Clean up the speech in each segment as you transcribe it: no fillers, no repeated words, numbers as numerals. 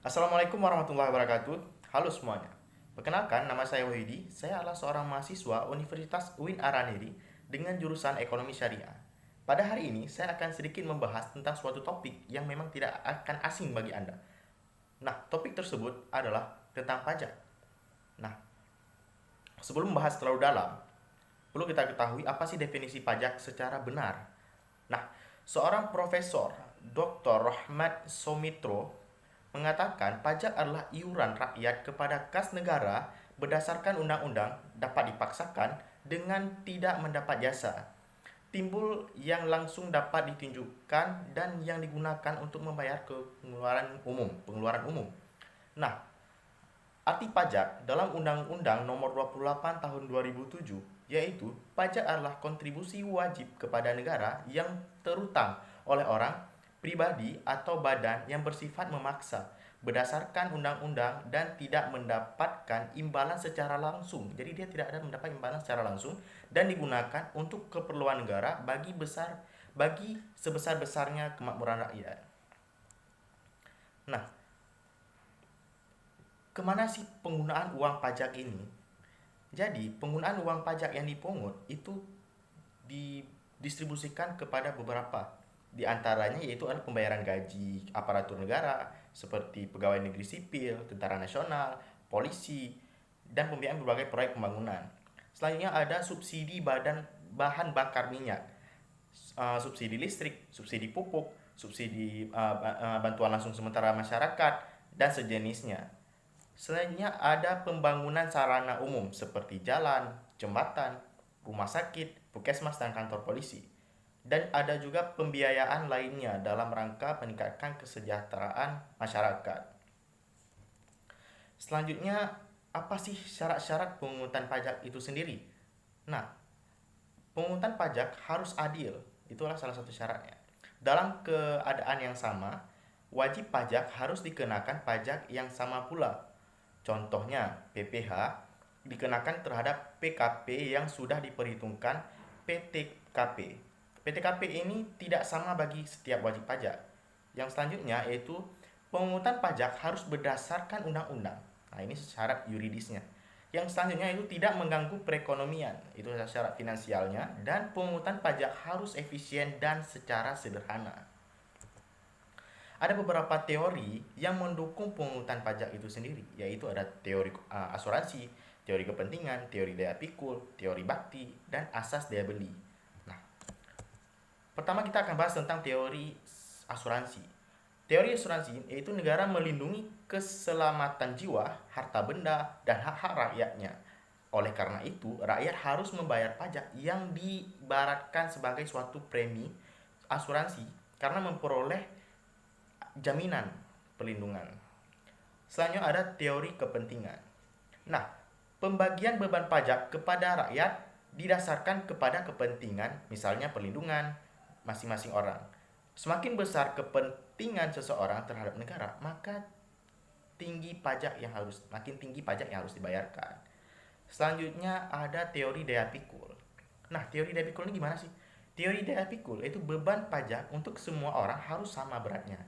Assalamualaikum warahmatullahi wabarakatuh. Halo semuanya. Perkenalkan, nama saya Wahidi. Saya adalah seorang mahasiswa Universitas UIN Araniri dengan jurusan Ekonomi Syariah. Pada hari ini, saya akan sedikit membahas tentang suatu topik yang memang tidak akan asing bagi Anda. Nah, topik tersebut adalah tentang pajak. Nah, sebelum membahas terlalu dalam, perlu kita ketahui apa sih definisi pajak secara benar. Nah, seorang profesor Dr. Rahmat Somitro mengatakan pajak adalah iuran rakyat kepada kas negara berdasarkan undang-undang dapat dipaksakan dengan tidak mendapat jasa. Timbul yang langsung dapat ditunjukkan dan yang digunakan untuk membayar pengeluaran umum. Nah, arti pajak dalam Undang-Undang Nomor 28 Tahun 2007 yaitu pajak adalah kontribusi wajib kepada negara yang terutang oleh orang, pribadi atau badan yang bersifat memaksa berdasarkan undang-undang dan tidak mendapatkan imbalan secara langsung. Jadi dia tidak ada mendapat imbalan secara langsung dan digunakan untuk keperluan negara bagi sebesar-besarnya kemakmuran rakyat. Nah, kemana sih penggunaan uang pajak ini? Jadi, penggunaan uang pajak yang dipungut itu didistribusikan kepada beberapa. Di antaranya yaitu adalah pembayaran gaji aparatur negara seperti pegawai negeri sipil, tentara nasional, polisi, dan pembiayaan berbagai proyek pembangunan. Selanjutnya ada subsidi bahan bakar minyak, subsidi listrik, subsidi pupuk, subsidi bantuan langsung sementara masyarakat, dan sejenisnya. Selanjutnya ada pembangunan sarana umum seperti jalan, jembatan, rumah sakit, puskesmas, dan kantor polisi. Dan ada juga pembiayaan lainnya dalam rangka meningkatkan kesejahteraan masyarakat. Selanjutnya, apa sih syarat-syarat pemungutan pajak itu sendiri? Nah, pemungutan pajak harus adil. Itulah salah satu syaratnya. Dalam keadaan yang sama, wajib pajak harus dikenakan pajak yang sama pula. Contohnya, PPh dikenakan terhadap PKP yang sudah diperhitungkan PTKP. PTKP ini tidak sama bagi setiap wajib pajak. Yang selanjutnya yaitu pemungutan pajak harus berdasarkan undang-undang. Nah, ini syarat yuridisnya. Yang selanjutnya itu tidak mengganggu perekonomian. Itu syarat finansialnya. Dan pemungutan pajak harus efisien dan secara sederhana. Ada beberapa teori yang mendukung pemungutan pajak itu sendiri, yaitu ada teori asuransi, teori kepentingan, teori daya pikul, teori bakti, dan asas daya beli. Nah, pertama kita akan bahas tentang teori asuransi. Teori asuransi yaitu negara melindungi keselamatan jiwa, harta benda, dan hak-hak rakyatnya. Oleh karena itu, rakyat harus membayar pajak yang diibaratkan sebagai suatu premi asuransi karena memperoleh jaminan perlindungan. Selanjutnya ada teori kepentingan. Nah, pembagian beban pajak kepada rakyat didasarkan kepada kepentingan, misalnya perlindungan masing-masing orang. Semakin besar kepentingan seseorang terhadap negara, maka makin tinggi pajak yang harus dibayarkan. Selanjutnya ada teori daya pikul. Nah, teori daya pikul ini gimana sih? Teori daya pikul itu beban pajak untuk semua orang harus sama beratnya.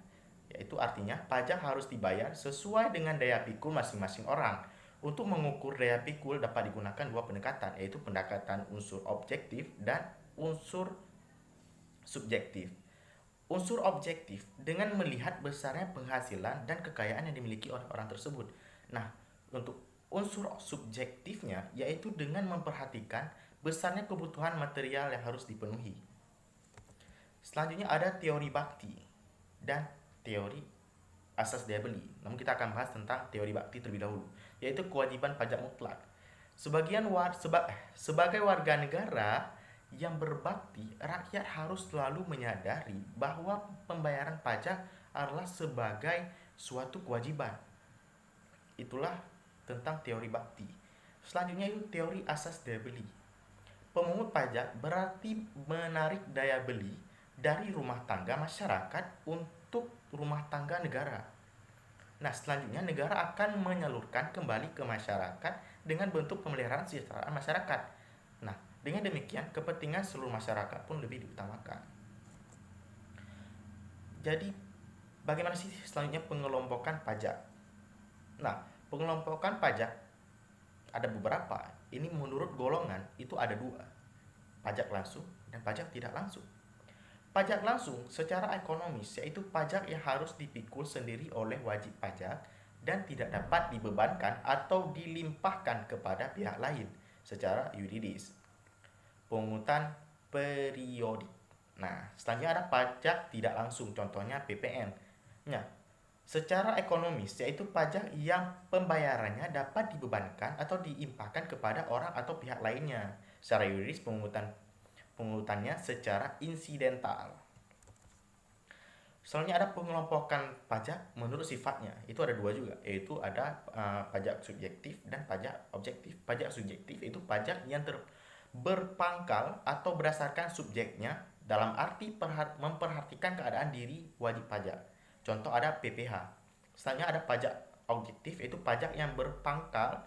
Yaitu artinya pajak harus dibayar sesuai dengan daya pikul masing-masing orang. Untuk mengukur daya pikul dapat digunakan dua pendekatan, yaitu pendekatan unsur objektif dan unsur subjektif. Unsur objektif dengan melihat besarnya penghasilan dan kekayaan yang dimiliki oleh orang tersebut. Nah, untuk unsur subjektifnya yaitu dengan memperhatikan besarnya kebutuhan material yang harus dipenuhi. Selanjutnya ada teori bakti dan teori asas daya beli. Namun kita akan bahas tentang teori bakti terlebih dahulu, yaitu kewajiban pajak mutlak. Sebagai warga negara yang berbakti, rakyat harus selalu menyadari bahwa pembayaran pajak adalah sebagai suatu kewajiban. Itulah tentang teori bakti. Selanjutnya itu teori asas daya beli. Pemungut pajak berarti menarik daya beli dari rumah tangga masyarakat untuk rumah tangga negara. Nah, selanjutnya negara akan menyalurkan kembali ke masyarakat dengan bentuk pemeliharaan kesejahteraan masyarakat. Nah, dengan demikian kepentingan seluruh masyarakat pun lebih diutamakan. Jadi, Bagaimana sih selanjutnya pengelompokan pajak? Nah, pengelompokan pajak ada beberapa. Ini menurut golongan itu ada dua, pajak langsung dan pajak tidak langsung. Pajak langsung secara ekonomis yaitu pajak yang harus dipikul sendiri oleh wajib pajak dan tidak dapat dibebankan atau dilimpahkan kepada pihak lain secara yuridis. Pungutan periodik. Nah, selanjutnya ada pajak tidak langsung, contohnya PPN. Nah, secara ekonomis yaitu pajak yang pembayarannya dapat dibebankan atau diimpahkan kepada orang atau pihak lainnya. Secara yuridis pungutannya secara insidental. Selanjutnya ada pengelompokan pajak menurut sifatnya. Itu ada dua juga, yaitu ada pajak subjektif dan pajak objektif. Pajak subjektif itu pajak yang berpangkal atau berdasarkan subjeknya dalam arti memperhatikan keadaan diri wajib pajak. Contoh ada PPh. Selanjutnya ada pajak objektif, itu pajak yang berpangkal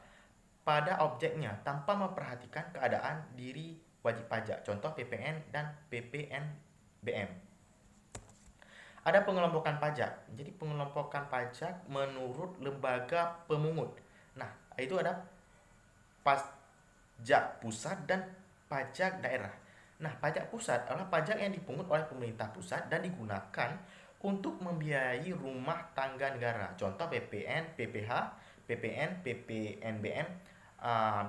pada objeknya tanpa memperhatikan keadaan diri wajib pajak. Contoh PPN dan PPNBM. Ada pengelompokan pajak. Jadi pengelompokan pajak menurut lembaga pemungut. Nah, itu ada pajak pusat dan pajak daerah. Nah, pajak pusat adalah pajak yang dipungut oleh pemerintah pusat dan digunakan untuk membiayai rumah tangga negara. Contoh PPN, PPh, PPN, PPNBM,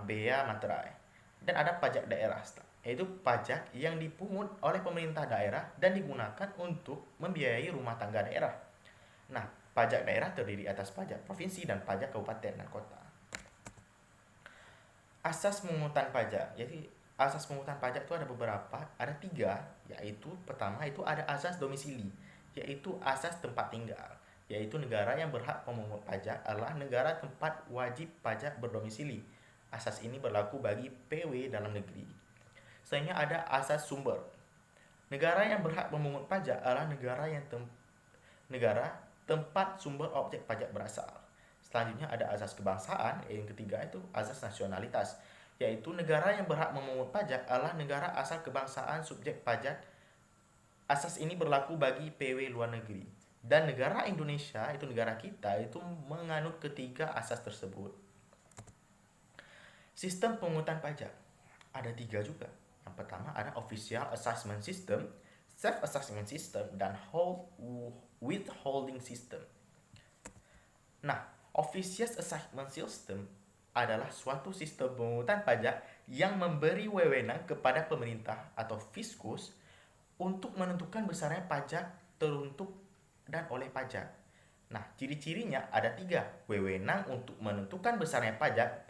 bea materai. Dan ada pajak daerah, yaitu pajak yang dipungut oleh pemerintah daerah dan digunakan untuk membiayai rumah tangga daerah. Nah, pajak daerah terdiri atas pajak provinsi dan pajak kabupaten dan kota. Asas pemungutan pajak. Jadi asas pemungutan pajak itu ada beberapa, ada 3, yaitu pertama itu ada asas domisili, yaitu asas tempat tinggal, yaitu negara yang berhak memungut pajak adalah negara tempat wajib pajak berdomisili. Asas ini berlaku bagi PW dalam negeri. Selanjutnya ada asas sumber. Negara yang berhak memungut pajak adalah negara tempat sumber objek pajak berasal. Selanjutnya ada asas kebangsaan, yang ketiga itu asas nasionalitas, yaitu negara yang berhak memungut pajak adalah negara asal kebangsaan subjek pajak. Asas ini berlaku bagi PW luar negeri. Dan negara Indonesia, itu negara kita, itu menganut ketiga asas tersebut. Sistem pemungutan pajak ada 3 juga. Yang pertama ada Official Assessment System, Self-Assessment System, dan Withholding System. Nah, Official Assessment System adalah suatu sistem pemungutan pajak yang memberi wewenang kepada pemerintah atau fiskus untuk menentukan besarnya pajak teruntuk dan oleh pajak. Nah, ciri-cirinya ada 3. Wewenang untuk menentukan besarnya pajak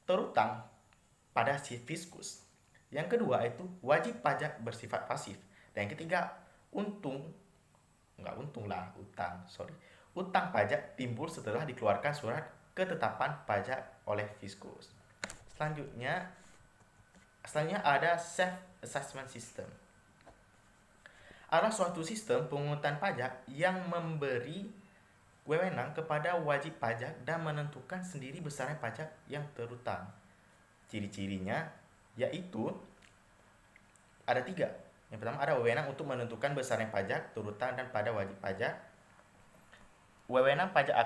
terutang pada si fiskus. Yang kedua itu wajib pajak bersifat pasif. Dan yang ketiga, utang pajak timbul setelah dikeluarkan surat ketetapan pajak oleh fiskus. Selanjutnya ada self assessment system. Adalah suatu sistem pemungutan pajak yang memberi wewenang kepada wajib pajak dan menentukan sendiri besarnya pajak yang terutang. Ciri-cirinya yaitu ada 3. Yang pertama ada wewenang untuk menentukan besarnya pajak terutang dan pada wajib pajak. Wewenang pajak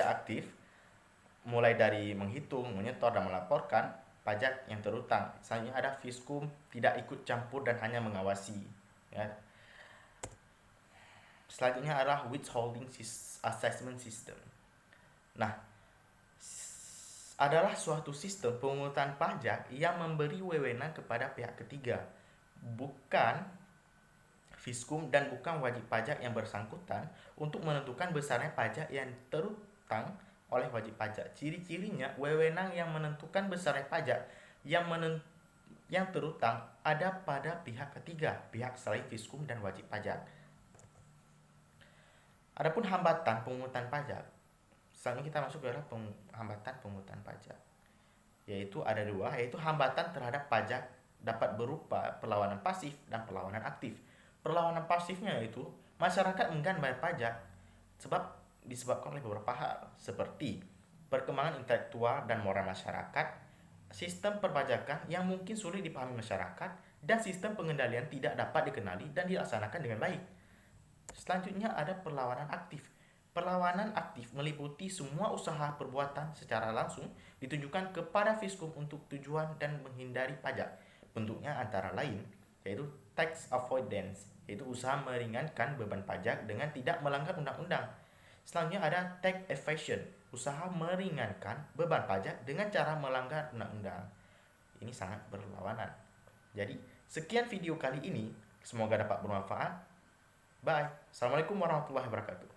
aktif mulai dari menghitung, menyetor, dan melaporkan pajak yang terutang. Selanjutnya ada fiskum tidak ikut campur dan hanya mengawasi. Ya. Selanjutnya adalah withholding assessment system. Nah, adalah suatu sistem pemungutan pajak yang memberi wewenang kepada pihak ketiga, bukan fiskum dan bukan wajib pajak yang bersangkutan untuk menentukan besarnya pajak yang terutang oleh wajib pajak. Ciri-cirinya wewenang yang menentukan besarnya pajak yang terutang ada pada pihak ketiga, pihak selain fiskum dan wajib pajak. Adapun hambatan pemungutan pajak, selanjutnya kita masuk ke dalam hambatan pemungutan pajak, yaitu ada 2, yaitu hambatan terhadap pajak dapat berupa perlawanan pasif dan perlawanan aktif. Perlawanan pasifnya yaitu masyarakat enggan bayar pajak disebabkan oleh beberapa hal, seperti perkembangan intelektual dan moral masyarakat, sistem perpajakan yang mungkin sulit dipahami masyarakat, dan sistem pengendalian tidak dapat dikenali dan dilaksanakan dengan baik. Selanjutnya ada perlawanan aktif. Perlawanan aktif meliputi semua usaha perbuatan secara langsung ditujukan kepada fiskum untuk tujuan dan menghindari pajak. Bentuknya antara lain yaitu tax avoidance, yaitu usaha meringankan beban pajak dengan tidak melanggar undang-undang. Selanjutnya ada tax evasion, usaha meringankan beban pajak dengan cara melanggar undang-undang. Ini sangat berlawanan. Jadi, sekian video kali ini. Semoga dapat bermanfaat. Bye. Assalamualaikum warahmatullahi wabarakatuh.